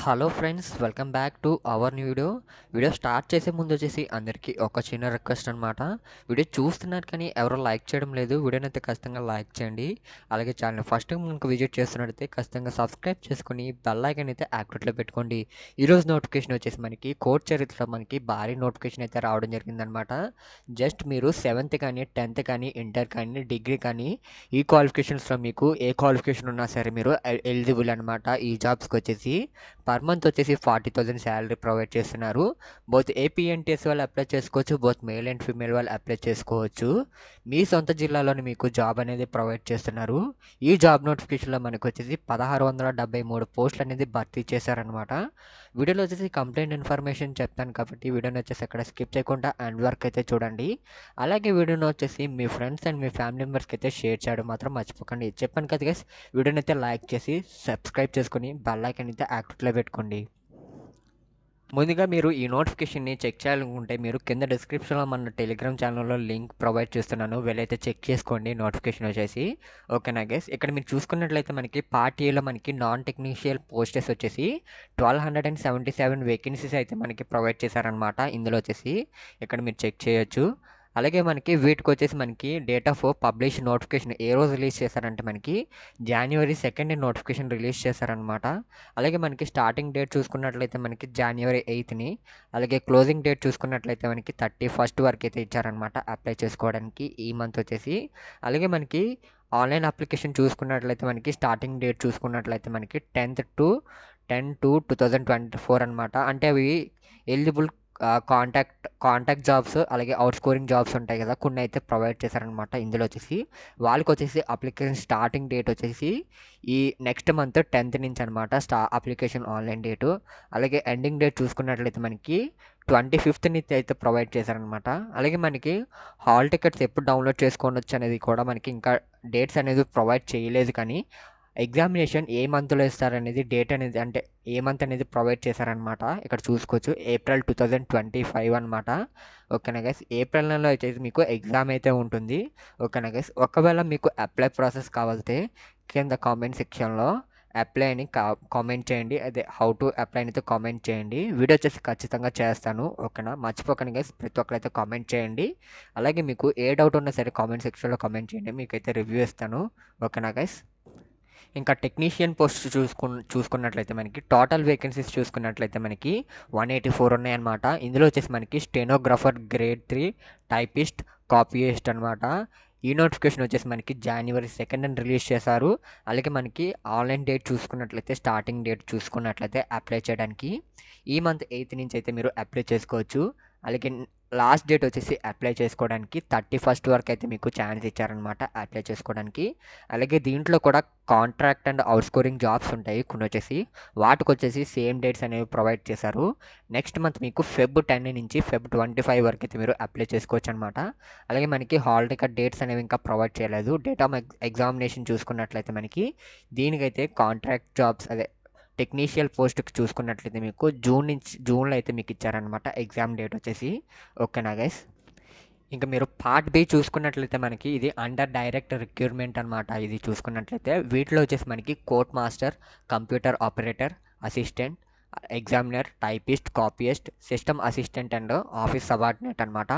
Hello friends, welcome back to our new video start చేసే ముందు వచ్చేసి అందరికీ ఒక చిన్న రిక్వెస్ట్ అనమాట. వీడియో చూస్తున్నారు కానీ ఎవరో లైక్ చేయడం లేదు. వీడియోని అయితే ఖచ్చితంగా లైక్ చేయండి. అలాగే ఛానల్ ఫస్ట్ టైం మనకు విజిట్ చేస్తున్నట్టయితే ఖచ్చితంగా సబ్స్క్రైబ్ చేసుకొని బెల్ ఐకాన్ అయితే యాక్టివేట్లో పెట్టుకోండి. ఈరోజు నోటిఫికేషన్ వచ్చేసి మనకి కోర్ట్ చరిత్రలో మనకి భారీ నోటిఫికేషన్ అయితే రావడం జరిగిందనమాట. జస్ట్ మీరు 7th కానీ 10th కానీ ఇంటర్ కానీ డిగ్రీ కానీ ఈ క్వాలిఫికేషన్స్లో మీకు ఏ క్వాలిఫికేషన్ ఉన్నా సరే మీరు ఎలిజిబుల్ అనమాట. ఈ జాబ్స్కి వచ్చేసి పర్ మంత్ వచ్చేసి 40,000 శాలరీ ప్రొవైడ్ చేస్తున్నారు. బోత్ ఏపీఎన్టీఎస్ వాళ్ళు అప్లై చేసుకోవచ్చు, బోత్ మేల్ అండ్ ఫీమేల్ వాళ్ళు అప్లై చేసుకోవచ్చు. మీ సొంత జిల్లాలోని మీకు జాబ్ అనేది ప్రొవైడ్ చేస్తున్నారు. ఈ జాబ్ నోటిఫికేషన్లో మనకు వచ్చేసి 1673 పోస్టులు అనేది భర్తీ చేశారనమాట. వీడియోలో వచ్చేసి కంప్లైంట్ ఇన్ఫర్మేషన్ చెప్తాను కాబట్టి వీడియోని వచ్చేసి అక్కడ స్కిప్ చేయకుండా ఎండ్ వరకు అయితే చూడండి. అలాగే వీడియోని వచ్చేసి మీ ఫ్రెండ్స్ అండ్ మీ ఫ్యామిలీ మెంబర్స్కి అయితే షేర్ చేయడం మాత్రం మర్చిపోకండి. చెప్పాను కదా గైస్, వీడియోని అయితే లైక్ చేసి సబ్స్క్రైబ్ చేసుకొని బెల్ ఐకాన్ అయితే యాక్టివ్లో పెట్టుకోండి. ముందుగా మీరు ఈ నోటిఫికేషన్ని చెక్ చేయాలనుకుంటే మీరు కింద డిస్క్రిప్షన్లో మన టెలిగ్రామ్ ఛానల్లో లింక్ ప్రొవైడ్ చేస్తున్నాను, వెళ్ళైతే చెక్ చేసుకోండి నోటిఫికేషన్ వచ్చేసి. ఓకేనా గైస్, ఇక్కడ మీరు చూసుకున్నట్లయితే మనకి పార్ట్ ఏలో మనకి నాన్ టెక్నీషియల్ పోస్టెస్ వచ్చేసి 1277 వేకెన్సీస్ అయితే మనకి ప్రొవైడ్ చేశారనమాట. ఇందులో వచ్చేసి ఇక్కడ మీరు చెక్ చేయొచ్చు. అలాగే మనకి వీటికి వచ్చేసి మనకి డేట్ ఆఫ్ పబ్లిష్ నోటిఫికేషన్ ఏ రోజు రిలీజ్ చేశారంటే మనకి January 2 నోటిఫికేషన్ రిలీజ్ చేశారనమాట. అలాగే మనకి స్టార్టింగ్ డేట్ చూసుకున్నట్లయితే మనకి January 8ని, అలాగే క్లోజింగ్ డేట్ చూసుకున్నట్లయితే మనకి 31st వరకు అయితే ఇచ్చారనమాట అప్లై చేసుకోవడానికి ఈ మంత్ వచ్చేసి. అలాగే మనకి ఆన్లైన్ అప్లికేషన్ చూసుకున్నట్లయితే మనకి స్టార్టింగ్ డేట్ చూసుకున్నట్లయితే మనకి 10/2/2024 అనమాట. అంటే అవి ఎలిజిబుల్ కాంటాక్ట్ జాబ్స్ అలాగే అవుట్ స్కోరింగ్ జాబ్స్ ఉంటాయి కదా, కొన్ని అయితే ప్రొవైడ్ చేశారనమాట. ఇందులో వచ్చేసి వాళ్ళకి వచ్చేసి అప్లికేషన్ స్టార్టింగ్ డేట్ వచ్చేసి ఈ నెక్స్ట్ మంత్ 10th నుంచి అనమాట అప్లికేషన్ ఆన్లైన్ డేటు. అలాగే ఎండింగ్ డేట్ చూసుకున్నట్లయితే మనకి 25th నుంచి అయితే ప్రొవైడ్ చేశారనమాట. అలాగే మనకి హాల్ టికెట్స్ ఎప్పుడు డౌన్లోడ్ చేసుకోవచ్చు అనేది కూడా మనకి ఇంకా డేట్స్ అనేది ప్రొవైడ్ చేయలేదు. కానీ ఎగ్జామినేషన్ ఏ మంత్లో ఇస్తారనేది డేట్ అనేది, అంటే ఏ మంత్ అనేది ప్రొవైడ్ చేశారనమాట. ఇక్కడ చూసుకోవచ్చు April 2025 అనమాట. ఓకేనా గైస్, ఏప్రిల్ నెలలో అయితే మీకు ఎగ్జామ్ అయితే ఉంటుంది. ఓకేనా గైస్, ఒకవేళ మీకు అప్లై ప్రాసెస్ కావాలితే కింద కామెంట్ సెక్షన్లో అప్లై అని కామెంట్ చేయండి. అదే హౌ టు అప్లై అయితే కామెంట్ చేయండి. వీడియో వచ్చేసి ఖచ్చితంగా చేస్తాను. ఓకేనా, మర్చిపోకండి గైస్, ప్రతి ఒక్కరైతే కామెంట్ చేయండి. అలాగే మీకు ఏ డౌట్ ఉన్నా సరే కామెంట్ సెక్షన్లో కామెంట్ చేయండి, మీకైతే రివ్యూ ఇస్తాను. ఓకేనా గైస్, ఇంకా టెక్నీషియన్ పోస్ట్ చూసుకున్నట్లయితే మనకి టోటల్ వేకెన్సీస్ చూసుకున్నట్లయితే మనకి 184 ఉన్నాయన్నమాట. ఇందులో వచ్చేసి మనకి స్టెనోగ్రాఫర్ గ్రేడ్ 3, టైపిస్ట్, కాపీయిస్ట్ అనమాట. ఈ నోటిఫికేషన్ వచ్చేసి మనకి January 2 రిలీజ్ చేశారు. అలాగే మనకి ఆన్లైన్ డేట్ చూసుకున్నట్లయితే స్టార్టింగ్ డేట్ చూసుకున్నట్లయితే అప్లై చేయడానికి ఈ మంత్ 8th నుంచి అయితే మీరు అప్లై చేసుకోవచ్చు. అలాగే లాస్ట్ డేట్ వచ్చేసి అప్లై చేసుకోవడానికి 31st వరకు అయితే మీకు ఛాన్స్ ఇచ్చారనమాట అప్లై చేసుకోవడానికి. అలాగే దీంట్లో కూడా contract and out scoring jobs ఉంటాయి కొన్ని వచ్చేసి, వాటికి వచ్చేసి సేమ్ డేట్స్ అనేవి ప్రొవైడ్ చేశారు. నెక్స్ట్ మంత్ మీకు Feb 10 నుంచి Feb 25 వరకు అయితే మీరు అప్లై చేసుకోవచ్చు అనమాట. అలాగే మనకి హాల్ టికెట్ డేట్స్ అనేవి ఇంకా ప్రొవైడ్ చేయలేదు. డేట్ ఆఫ్ ఎగ్జామినేషన్ చూసుకున్నట్లయితే మనకి దీనికైతే కాంట్రాక్ట్ జాబ్స్ అదే టెక్నీషియల్ పోస్ట్కి చూసుకున్నట్లయితే మీకు జూన్లో అయితే మీకు ఇచ్చారనమాట ఎగ్జామ్ డేట్ వచ్చేసి. ఓకేనా గైస్, ఇంకా మీరు పార్ట్ బి చూసుకున్నట్లయితే మనకి ఇది అండర్ డైరెక్ట్ రిక్రూట్మెంట్ అనమాట. ఇది చూసుకున్నట్లయితే వీటిలో వచ్చేసి మనకి court master, computer operator, assistant, examiner, typist, copyist, system assistant and office subordinate అనమాట.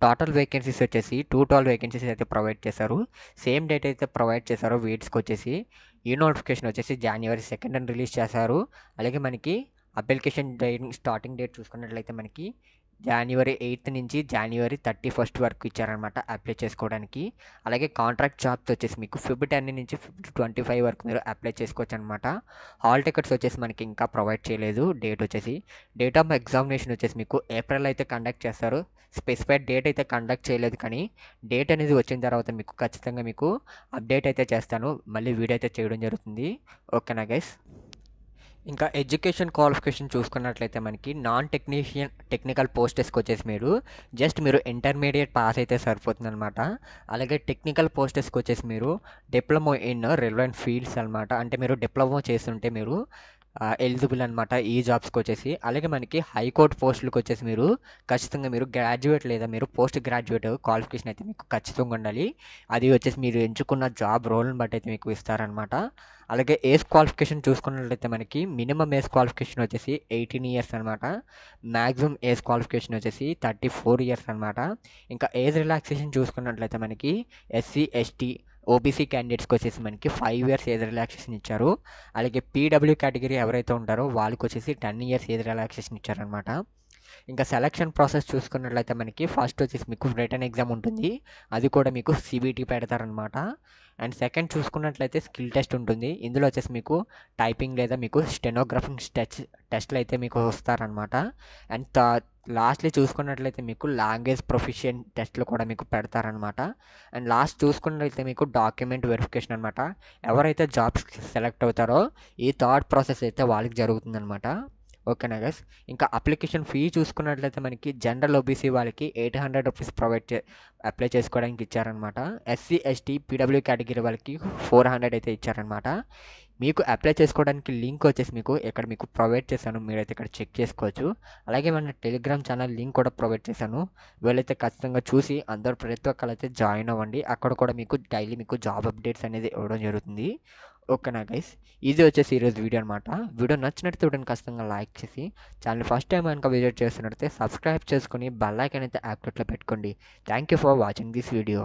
టోటల్ వేకెన్సీస్ వచ్చేసి 212 వేకెన్సీస్ అయితే ప్రొవైడ్ చేశారు. సేమ్ డేట్ అయితే ప్రొవైడ్ చేశారో వీటికి వచ్చేసి ఈ నోటిఫికేషన్ వచ్చేసి January 2 రిలీజ్ చేశారు. అలాగే మనకి అప్లికేషన్ డేట్ స్టార్టింగ్ డేట్ చూసుకున్నట్లయితే మనకి January 8 నుంచి January 31 వరకు ఇచ్చారనమాట అప్లై చేసుకోవడానికి. అలాగే కాంట్రాక్ట్ జాబ్స్ వచ్చేసి మీకు Feb 10 నుంచి Feb 25 వరకు మీరు అప్లై చేసుకోవచ్చు అనమాట. హాల్ టికెట్స్ వచ్చేసి మనకి ఇంకా ప్రొవైడ్ చేయలేదు. డేట్ వచ్చేసి డేట్ ఆఫ్ ఎగ్జామినేషన్ వచ్చేసి మీకు ఏప్రిల్ అయితే కండక్ట్ చేస్తారు. స్పెసిఫైడ్ డేట్ అయితే కండక్ట్ చేయలేదు, కానీ డేట్ అనేది వచ్చిన తర్వాత మీకు ఖచ్చితంగా మీకు అప్డేట్ అయితే చేస్తాను, మళ్ళీ వీడియో అయితే చేయడం జరుగుతుంది. ఓకేనా గైస్, ఇంకా ఎడ్యుకేషన్ క్వాలిఫికేషన్ చూసుకున్నట్లయితే మనకి నాన్ టెక్నికల్ పోస్టెస్కి వచ్చేసి మీరు ఇంటర్మీడియట్ పాస్ అయితే సరిపోతుంది అనమాట. అలాగే టెక్నికల్ పోస్టెస్కి వచ్చేసి మీరు డిప్లొమా ఇన్ రిలవెంట్ ఫీల్డ్స్ అనమాట. అంటే మీరు డిప్లొమా చేస్తుంటే మీరు ఎలిజిబుల్ అనమాట ఈ జాబ్స్కి వచ్చేసి. అలాగే మనకి హైకోర్టు పోస్టులకు వచ్చేసి మీరు ఖచ్చితంగా మీరు గ్రాడ్యుయేట్ లేదా మీరు పోస్ట్ గ్రాడ్యుయేట్ క్వాలిఫికేషన్ అయితే మీకు ఖచ్చితంగా ఉండాలి. అది వచ్చేసి మీరు ఎంచుకున్న జాబ్ రోల్ని బట్టి అయితే మీకు ఇస్తారనమాట. అలాగే ఏజ్ క్వాలిఫికేషన్ చూసుకున్నట్లయితే మనకి మినిమం ఏజ్ క్వాలిఫికేషన్ వచ్చేసి 18 ఇయర్స్ అనమాట. మ్యాక్సిమం ఏజ్ క్వాలిఫికేషన్ వచ్చేసి 34 ఇయర్స్ అనమాట. ఇంకా ఏజ్ రిలాక్సేషన్ చూసుకున్నట్లయితే మనకి ఎస్సీ, ఎస్టీ, ఓబీసీ క్యాండిడేట్స్కి వచ్చేసి మనకి 5 ఇయర్స్ ఏజ్ రిలాక్సేషన్ ఇచ్చారు. అలాగే పీడబ్ల్యూ కేటగిరీ ఎవరైతే ఉంటారో వాళ్ళకి వచ్చేసి 10 ఇయర్స్ ఏజ్ రిలాక్సేషన్ ఇచ్చారనమాట. ఇంకా సెలక్షన్ ప్రాసెస్ చూసుకున్నట్లయితే మనకి ఫస్ట్ వచ్చేసి మీకు రిటన్ ఎగ్జామ్ ఉంటుంది, అది కూడా మీకు సిబిటి పెడతారనమాట. అండ్ సెకండ్ చూసుకున్నట్లయితే స్కిల్ టెస్ట్ ఉంటుంది. ఇందులో వచ్చేసి మీకు టైపింగ్ లేదా మీకు స్టెనోగ్రఫింగ్ టెస్ట్లు అయితే మీకు వస్తారనమాట. అండ్ లాస్ట్లీ చూసుకున్నట్లయితే మీకు లాంగ్వేజ్ ప్రొఫిషియెంట్ టెస్ట్లు కూడా మీకు పెడతారనమాట. అండ్ లాస్ట్ చూసుకున్నట్లయితే మీకు డాక్యుమెంట్ వెరిఫికేషన్ అనమాట. ఎవరైతే జాబ్స్ సెలెక్ట్ అవుతారో ఈ థర్డ్ ప్రాసెస్ అయితే వాళ్ళకి జరుగుతుందనమాట. ఓకేనా గైస్. ఇంకా అప్లికేషన్ ఫీ చూసుకున్నట్లయితే మనకి జనరల్ ఓబీసీ వాళ్ళకి 800 రూపీస్ అప్లై చేసుకోవడానికి ఇచ్చారనమాట. ఎస్సీ, ఎస్టీ, పీడబ్ల్యూ కేటగిరీ వాళ్ళకి 400 అయితే ఇచ్చారనమాట. మీకు అప్లై చేసుకోవడానికి లింక్ వచ్చేసి మీకు ఇక్కడ మీకు ప్రొవైడ్ చేశాను, మీరైతే ఇక్కడ చెక్ చేసుకోవచ్చు. అలాగే మన టెలిగ్రామ్ ఛానల్ లింక్ కూడా ప్రొవైడ్ చేశాను, వీళ్ళైతే ఖచ్చితంగా చూసి అందరూ ప్రతి ఒక్కరు అయితే జాయిన్ అవ్వండి. అక్కడ కూడా మీకు డైలీ మీకు జాబ్ అప్డేట్స్ అనేది ఇవ్వడం జరుగుతుంది. ఓకేనా గైస్. ఇది వచ్చేసి ఈరోజు వీడియో అనమాట. వీడియో నచ్చినట్టు వీడియోని ఖచ్చితంగా లైక్ చేసి ఛానల్ ఫస్ట్ టైం కనుక విజిట్ చేస్తున్నట్లయితే సబ్స్క్రైబ్ చేసుకొని బెల్ ఐకాన్ అయితే యాక్టివేట్లో పెట్టుకోండి. Thank you for watching this video.